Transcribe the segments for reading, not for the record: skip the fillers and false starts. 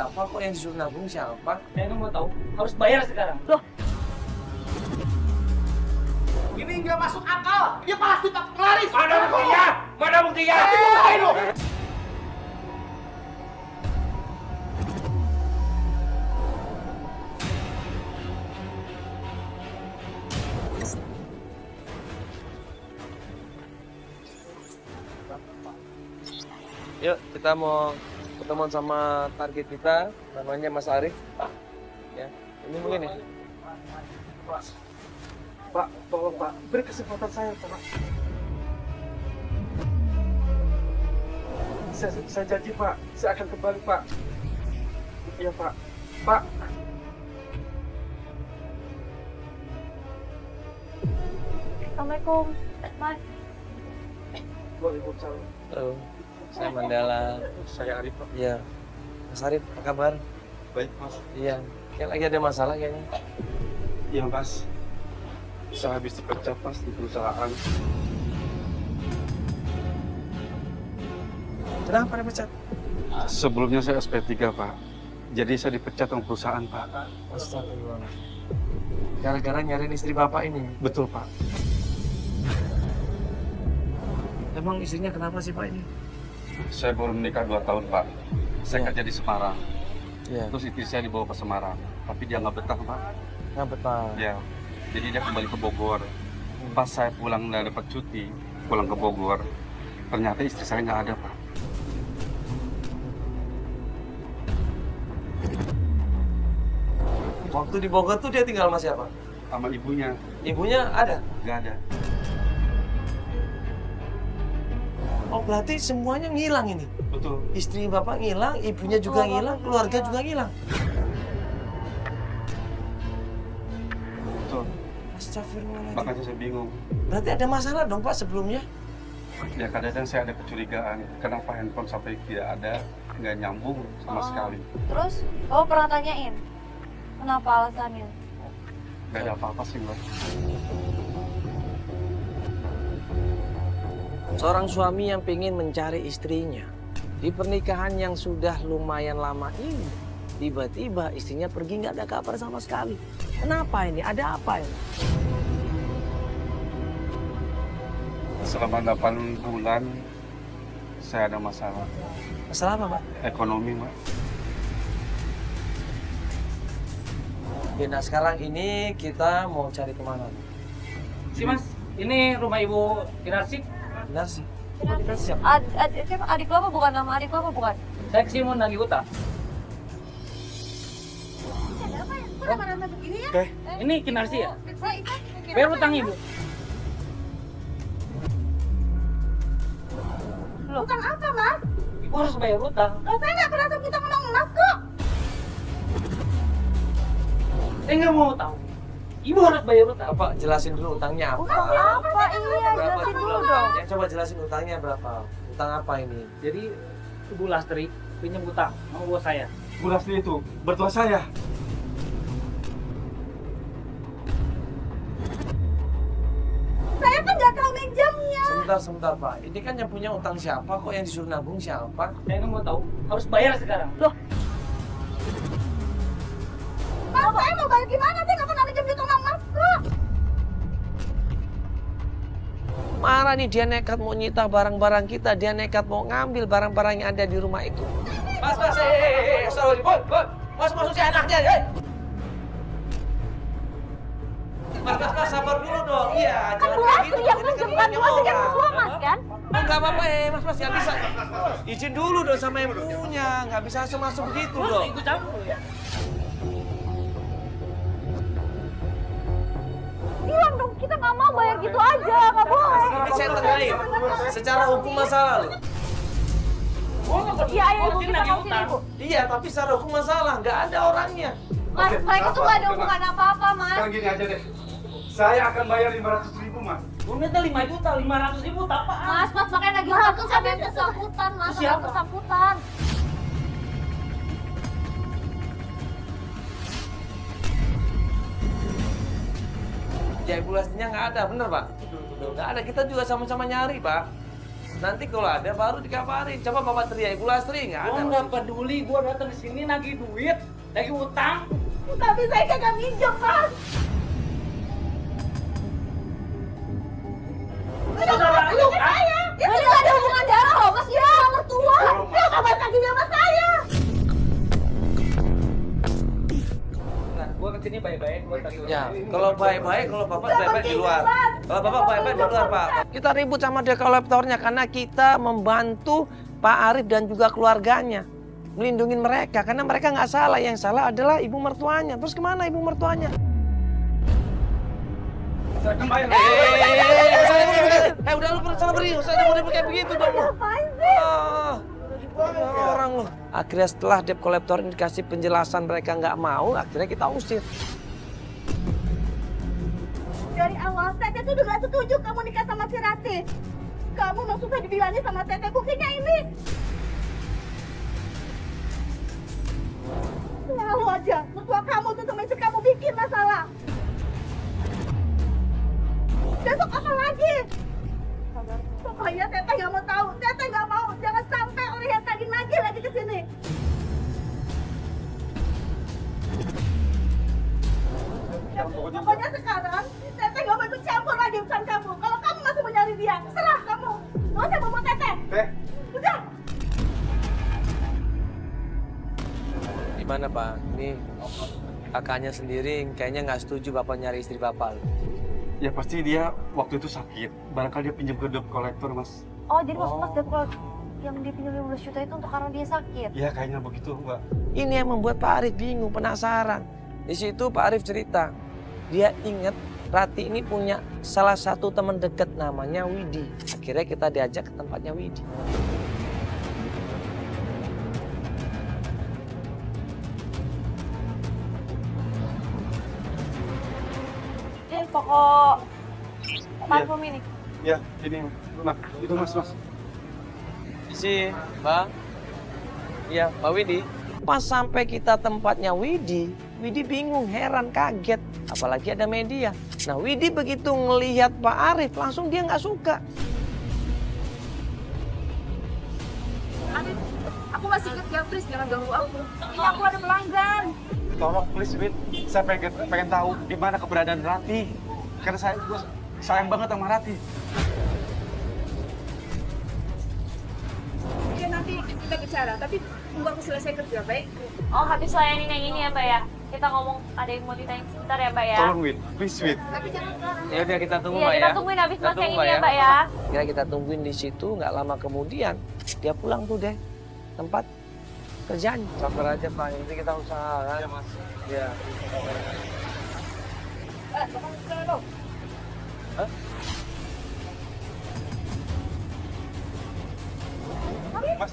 siapa kok, yang disuruh nabung siapa? Saya mau tahu, harus bayar sekarang. Loh, Ini nggak masuk akal. Dia pasti tak pelaris. Mana buktinya? Mana buktinya? Nanti bukain lu. Yuk, kita mau ketemuan sama target kita, namanya Mas Arif. Ya, ini mungkin ya. Pak, tolong Pak, beri kesempatan saya Pak. Saya janji Pak, saya akan kembali Pak. Iya Pak. Pak. Assalamualaikum, Mas. Waalaikumsalam. Halo, saya Mandala. Saya Arif Pak. Iya, Mas Arif, apa kabar? Baik Mas. Iya, kayak lagi ada masalah kayaknya. Iya Mas. Saya habis dipecat Mas di perusahaan. Kenapa dipecat? Sebelumnya saya SP3 Pak. Jadi saya dipecat sama perusahaan Pak. Astagfirullah. Gara-gara nyariin istri bapak ini. Betul Pak. Emang istrinya kenapa sih Pak ini? Saya baru menikah 2 tahun Pak. Saya Iya. kerja di Semarang. Iya, Terus istri saya dibawa ke Semarang. Tapi dia nggak betah Pak. nggak betah. Ya. Jadi dia kembali ke Bogor. Pas saya pulang dari dapat cuti, pulang ke Bogor, ternyata istri saya nggak ada Pak. Waktu di Bogor tuh dia tinggal sama siapa? Sama ibunya Ibunya ada? nggak ada. Oh, berarti semuanya ngilang ini? Betul. Istri bapak ngilang, ibunya juga ngilang, keluarga juga ngilang. Betul. Astagfirullahaladzim. Makanya saya bingung. Berarti ada masalah dong Pak sebelumnya? Ya kadang-kadang saya ada kecurigaan. Kenapa handphone sampai tidak ada, nggak nyambung sama sekali. Terus, kamu pernah tanyain kenapa alasannya? Nggak ada apa-apa sih Mbak. Seorang suami yang ingin mencari istrinya di pernikahan yang sudah lumayan lama ini, tiba-tiba istrinya pergi nggak ada kabar sama sekali. Kenapa ini? Ada apa ini? Selama 8 bulan, saya ada masalah. Masalah apa Pak? Ekonomi Mbak. Oke, nah sekarang ini kita mau cari kemana? Si Mas, ini rumah Ibu Kinarsi. Benar sih. Kinarsi. Siapa? Siapa? Adik lo apa bukan? Nama adik lo apa bukan? Saya kesini mau nagih utang. Ini Kinarsi ya? Bayar utang Ibu. Bukan apa, Mas? Ibu harus bayar utang. Saya nggak pernah kita ngomong Mas kok. Saya nggak mau tahu. Ibu harus bayar utang. Apa? Jelasin dulu utangnya apa? Apa? Iya, Berapa jelasin dulu dulu? dong. Ya, coba jelasin utangnya berapa? Utang apa ini? Jadi Ibu Lastri pinjam utang sama bos saya. Bu Lastri itu bertua saya. Saya kan nggak tahu minjamnya. Sebentar Pak. Ini kan yang punya utang siapa kok, yang disuruh nabung siapa? Saya nggak mau tahu. Harus bayar sekarang. Loh, Mas, saya mau bayar gimana? Saya nggak pernah minjem duit sama Mas kok. Marah nih, dia nekat mau nyita barang-barang kita, dia nekat mau ngambil barang-barang yang ada di rumah itu. Mas, sorry, Mas, masuk si anaknya, Mas, sabar dulu dong. Iya, Kan Bu Lastri yang minjem, kan Bu Lastri yang berdua, Mas kan? Enggak apa-apa, Mas, nggak bisa. Izin dulu dong sama yang punya, nggak bisa masuk begitu dong. Ikut campur ya. Bilang dong, kita nggak mau bayar gitu aja, nggak boleh. Ini saya tengahin, secara hukum masalah loh. Iya, ayo Ibu, kita mau sini Ibu. Iya, tapi secara hukum masalah, nggak ada orangnya. Mas, mereka tuh nggak ada hubungan apa-apa, Mas. Sekarang gini aja deh. Saya akan bayar 500.000 Mas. Gue minta 5 juta, 500 ribu tak apa? Mas, makanya lagi utang sama yang bersangkutan, Mas, sama yang Siapa? bersangkutan. Ya, Ibu Lastinya nggak ada, bener Pak? Nggak ada, kita juga sama-sama nyari Pak. Nanti kalau ada baru dikabarin. Coba Bapak teriak Ibu Lastri, nggak ada. Gua nggak peduli, gua datang ke sini nagih duit, lagi utang. Tapi saya kagak minjem, Mas. Saudara lu kan? Saya. Itu nggak ada hubungan darah loh, Mas. Ya, mertua. Dia kabar kakinya sama saya. Nah, gua kesini baik-baik, gua tadi. Ya, kalau baik-baik, kalau Bapak baik-baik di luar. Kalau Bapak baik-baik di luar, Pak. Kita ribut sama debt collector-nya karena kita membantu Pak Arif dan juga keluarganya. Melindungi mereka, karena mereka nggak salah. Yang salah adalah ibu mertuanya. Terus kemana ibu mertuanya? Saya kembali. Udah lu salah beri, usah mau kayak begitu dong. Ngapain sih? Orang lu. Akhirnya setelah debt collector ini dikasih penjelasan mereka nggak mau, akhirnya kita usir. Dari awal Teteh tuh udah gak setuju kamu nikah sama si Rati. Kamu mau susah dibilangin sama Teteh, buktinya ini. Selalu aja, mertua kamu tuh sama istri kamu bikin masalah. Besok apa lagi? Pokoknya Teteh gak mau tahu, Teteh gak mau. Jangan sampai orang yang tadi nagih lagi ke sini. Pokoknya sekarang Teteh gak mau ikut campur lagi urusan kamu. Kalau kamu masih mau nyari dia, serah kamu. Gak usah bawa Teteh. Teh, Udah. Gimana Pak? Ini kakaknya sendiri kayaknya nggak setuju Bapak nyari istri Bapak. ya pasti dia waktu itu sakit. Barangkali dia pinjam ke debt collector, Mas. Oh, jadi maksud Mas debt collector yang dipinjam 15 juta itu untuk karena dia sakit? Ya kayaknya begitu, Mbak. Ini yang membuat Pak Arif bingung, penasaran. Di situ Pak Arif cerita, dia ingat Rati ini punya salah satu teman dekat namanya Widi. Akhirnya kita diajak ke tempatnya Widi. Ini pokok parfum ini. Ya, ini. Nah, itu Mas. Isi, Mbak. Iya, Pak Widi. Pas sampai kita tempatnya Widi bingung, heran, kaget. Apalagi ada media. Nah, Widi begitu ngelihat Pak Arif, langsung dia nggak suka. Arif, aku masih kerja, please jangan ganggu aku. Ini aku ada pelanggan. Tolong please, Wid. Saya pengen tahu di mana keberadaan Rati. Karena gue sayang banget sama Rati. Oke, nanti kita bicara, tapi tunggu aku selesai kerja, baik? Oh, habis layanin yang ini ya, Mbak ya? Kita ngomong, ada yang mau ditanya sebentar ya, Mbak ya? Tolong, Wid. Please, Wid. Tapi jangan sekarang. Ya udah kita tunggu Iya, Mbak kita ya. tungguin habis Kita mas yang tunggu, ini ya, Mbak ya? Kira kita tungguin di situ, nggak lama kemudian dia pulang tuh deh tempat kerjaan. Sabar aja Pak, nanti kita usahakan. Iya, Mas. Ya. Hah? Mas.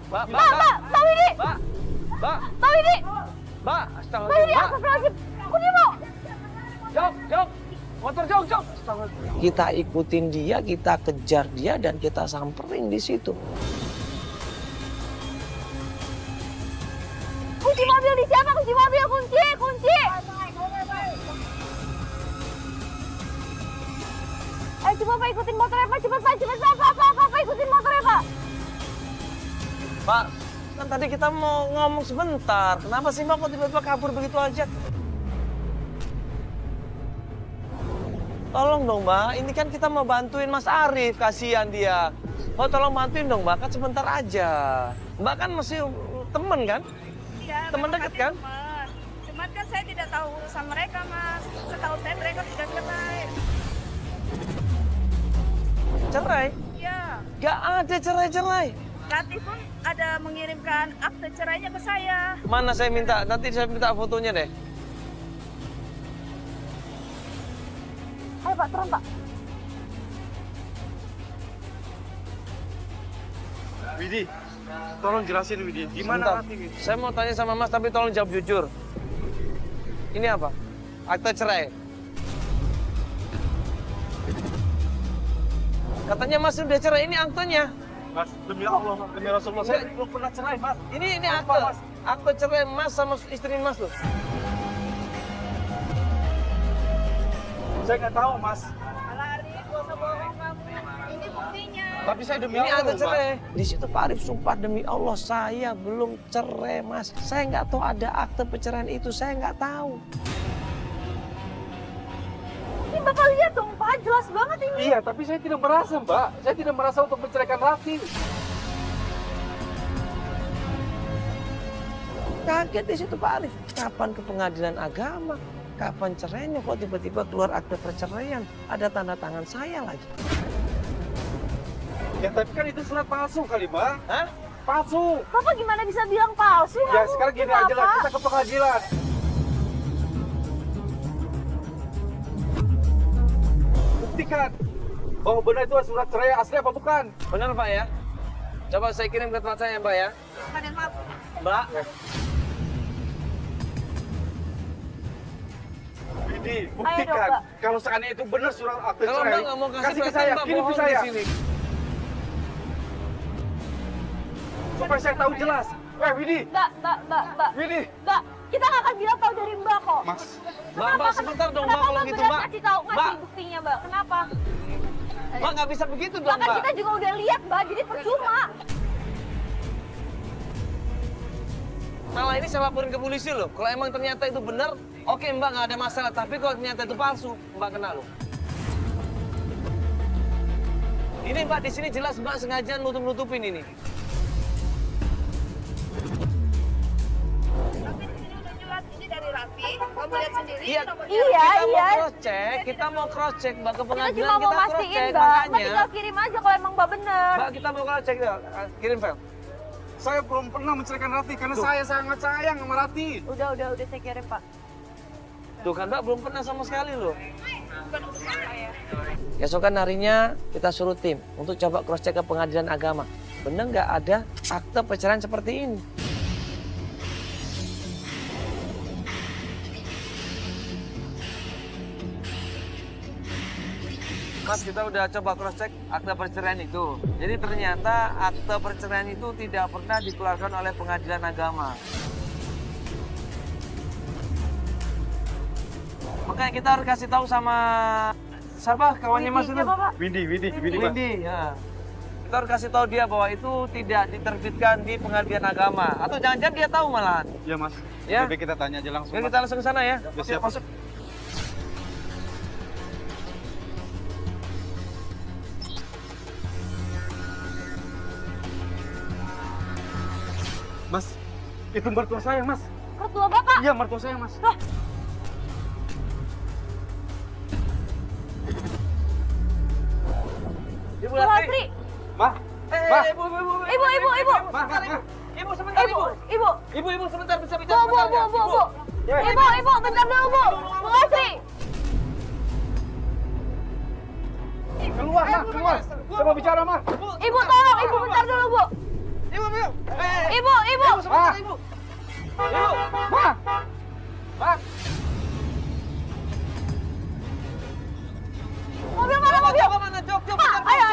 Mbak, Mbak Widi! Mbak, Mbak Widi! Mbak, Mbak astagfirullah. Widi, astagfirullahaladzim! Aku dia mau! Jok, motor jok. Astagfirullah. Kita ikutin dia, kita kejar dia dan kita samperin di situ. Kunci mobil di siapa? Kunci mobil, kunci! Ayo coba Pak ikutin motornya Pak, cepet Pak, ikutin motornya Pak. Pak, kan tadi kita mau ngomong sebentar. Kenapa sih Mbak kok tiba-tiba kabur begitu aja? Tolong dong Mbak, ini kan kita mau bantuin Mas Arif, kasihan dia. Oh tolong bantuin dong Mbak, kan sebentar aja. Mbak kan masih temen kan? Iya, Teman memang dekat kami kan? teman. Cuman kan saya tidak tahu urusan mereka, Mas. Setahu saya mereka sudah cerai. Cerai? Iya. Gak ada cerai-cerai. Rati pun ada mengirimkan akte cerainya ke saya. Mana saya minta, nanti saya minta fotonya deh. Ayo Pak, turun Pak. Widi, tolong jelasin, Widi. Gimana Sebentar. Rati, Widi? Saya mau tanya sama Mas, tapi tolong jawab jujur. Ini apa? Akte cerai. Katanya Mas udah cerai, ini aktenya. Mas, demi Allah, demi Rasulullah, saya belum pernah cerai, Mas. Ini akte. Akte cerai Mas sama istri Mas tuh. Saya nggak tahu, Mas. Alah, Arif, gak usah bohong kamu. Ini buktinya. Tapi saya demi Ini Allah, akte Mbak. cerai. Di situ Pak Arif sumpah demi Allah saya belum cerai Mas. Saya nggak tahu ada akte perceraian itu, saya nggak tahu. Ini Bapak lihat dong Pak, jelas banget ini. Iya, tapi saya tidak merasa, Mbak. Saya tidak merasa untuk menceraikan Raffi. Kaget di situ Pak Arif. Kapan ke pengadilan agama? Kapan cerainya? Kok tiba-tiba keluar akte perceraian? Ada tanda tangan saya lagi. Ya, tapi kan itu surat palsu kali, Mbak. Hah? Palsu. Bapak gimana bisa bilang palsu? Ya, sekarang gini aja lah, kita ke pengadilan. Buktikan bahwa benar itu surat cerai asli apa bukan? Benar Pak ya? Coba saya kirim ke tempat saya Mbak ya. Panen maaf. Mbak. Ini buktikan kalau seandainya itu benar surat akte Kalau cerai. Mbak nggak mau kasih ke berarti saya, Mbak kirim ke bohong saya. di sini. Supaya saya tahu jelas. Widi, Mbak, Widi. Mbak, kita nggak akan bilang tahu dari Mbak kok. Mas, Mbak sebentar dong Mbak Kenapa kalau Mbak gitu benar Mbak. kasih tahu, Mbak, ngasih buktinya Mbak? Kenapa? Mbak nggak bisa begitu dong Bahkan Mbak. kita juga udah lihat Mbak, jadi percuma. Malah ini saya laporin ke polisi loh. Kalau emang ternyata itu benar, oke Mbak nggak ada masalah. Tapi kalau ternyata itu palsu, Mbak kena loh. Ini Mbak di sini jelas Mbak sengaja nutup-nutupin ini. Tapi di sini udah jelas ini dari Raffi. Kamu lihat sendiri. Iya, nomornya. kita mau cross check, kita mau cross check Mbak ke Kita pengadilan cuma mau kita cross mastiin check Mbak. Mbak makanya. tinggal kirim aja kalau emang Mbak bener. Mbak kita mau cross check ya, kirim file. saya belum pernah menceraikan Raffi karena saya sangat sayang sama Raffi. Udah saya kirim Pak. Tuh kan Mbak belum pernah sama sekali loh. Keesokan harinya kita suruh tim untuk coba cross check ke pengadilan agama. Bener nggak ada akte perceraian seperti ini? Mas, kita udah coba cross check akte perceraian itu. Jadi ternyata akte perceraian itu tidak pernah dikeluarkan oleh pengadilan agama. Makanya kita harus kasih tahu sama siapa kawannya Mas itu? Widi, Pak. Windy, ya. Kita harus kasih tahu dia bahwa itu tidak diterbitkan di pengadilan agama. Atau jangan-jangan dia tahu malahan. Iya, Mas. Ya. Lebih kita tanya aja langsung. Yuk Mas. kita langsung ke sana ya. Ya, siap. Masuk. Mas, itu mertua saya, Mas. Mertua Bapak. Iya, mertua saya, Mas. Ibu Bu Latri. Ma, Ma. Ibu. Ma. Ibu sebentar, Ibu. Ibu sebentar bisa bicara. Bu. Ibu, bentar dulu Bu. Bu Latri. Keluar, Ma, keluar. Saya mau bicara, Ma. Ibu tolong, Ibu bentar dulu Bu. Ibu. Ibu. Sebentar, Ibu. Ma. Ma. Mobil mana mobil? Jok mana? Jok, Pak, ayo.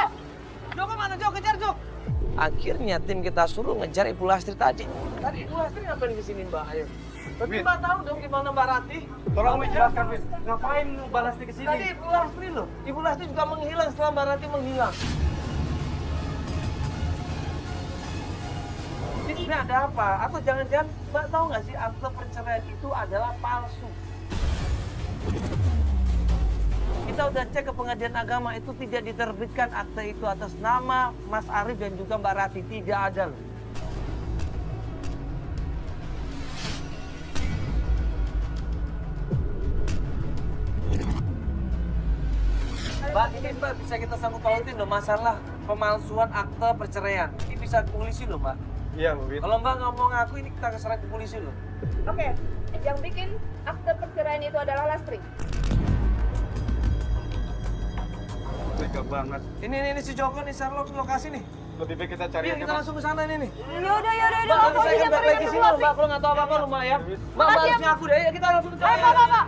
Jok mana? Jok, kejar Jok. Akhirnya tim kita suruh ngejar Ibu Lastri tadi. Tadi Ibu Lastri ngapain di sini Mbak? Ayo. Tapi Win. Mbak tahu dong gimana Mbak Rati? Tolong Win, jelaskan, Win. Ngapain Mbak Lastri ke Tadi sini? Ibu Lastri loh. Ibu Lastri juga menghilang setelah Mbak Rati menghilang. Ini sebenarnya ada apa? Atau jangan-jangan Mbak tahu nggak sih akte perceraian itu adalah palsu? Kita udah cek ke pengadilan agama itu tidak diterbitkan akte itu atas nama Mas Arif dan juga Mbak Rati. Tidak ada loh. Mbak, ini Mbak bisa kita sangkut pautin loh masalah pemalsuan akte perceraian. Ini bisa ke polisi loh Mbak. Iya, Win. Kalau Mbak nggak mau ngaku ini kita serah ke polisi loh. Oke, yang bikin akte perceraian itu adalah Lastri. Tega banget. Ini si Joko nih, Sherlock lokasi nih. Lebih baik kita cari Iya, aja, kita Mas. langsung ke sana ini nih. Yaudah. Mbak, nanti saya akan balik lagi sini loh, Mbak. Kalau nggak tahu apa-apa loh, Mbak ya. Mbak, harus ngaku deh. Ya, kita langsung ke sana. Pak.